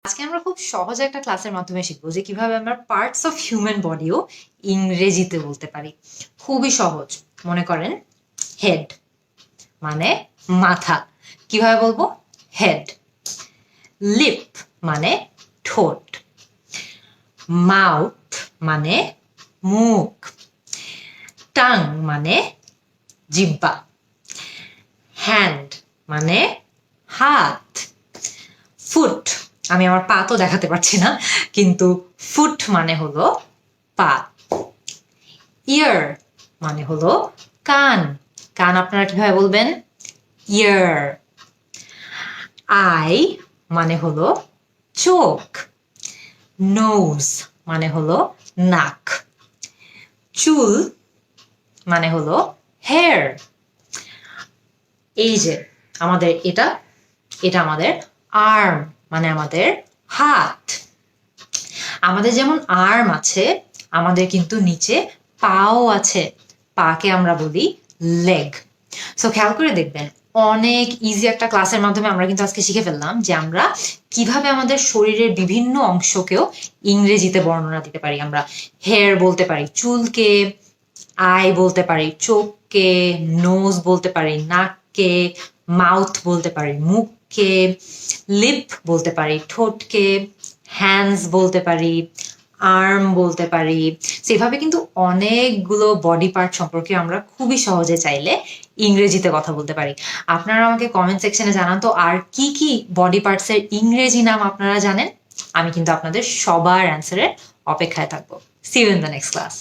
আজকে আমরা খুব সহজ একটা ক্লাসের মাধ্যমে শিখবো যে কিভাবে আমরা পার্টস অফ হিউম্যান বডিও ইংরেজিতে বলতে পারি। খুবই সহজ। মনে করেন হেড মানে মাথা, কিভাবে বলবো? হেড। লিপ মানে ঠোঁট। মাউথ মানে মুখ। টাং মানে জিহ্বা। হ্যান্ড মানে হাত। ফুট, আমি আমার পা তো দেখাতে পারছি না, কিন্তু ফুট মানে হলো পা। ইয়ার মানে হলো কান। কান আপনারা কিভাবে বলবেন? ইয়ার। আই মানে হলো চোখ। নোজ মানে হলো নাক। চুল মানে হলো হেয়ার। এই যে আমাদের এটা এটা আমাদের আর্ম মানে আমাদের হাত। আমাদের যেমন আর্ম আছে, আমাদের কিন্তু নিচে পাও আছে, পাকে আমরা বলি লেগ। সো খেয়াল করে দেখবেন, অনেক ইজি একটা ক্লাসের মাধ্যমে আমরা কিন্তু আজকে শিখে ফেললাম যে আমরা কিভাবে আমাদের শরীরের বিভিন্ন অংশকেও ইংরেজিতে বর্ণনা দিতে পারি। আমরা হেয়ার বলতে পারি চুলকে, আই বলতে পারি চোখকে, নোজ বলতে পারি নাককে, মাউথ বলতে পারি মুখকে, লিপ বলতে পারি ঠোঁটকে, হ্যান্ডস বলতে পারি, আর্ম বলতে পারি। সেভাবে কিন্তু অনেকগুলো বডি পার্ট সম্পর্কে আমরা খুবই সহজে চাইলে ইংরেজিতে কথা বলতে পারি। আপনারা আমাকে কমেন্ট সেকশনে জানান তো আর কি কি বডি পার্টসের ইংরেজি নাম আপনারা জানেন। আমি কিন্তু আপনাদের সবার অ্যান্সারের অপেক্ষায় থাকবো। See you in the next class.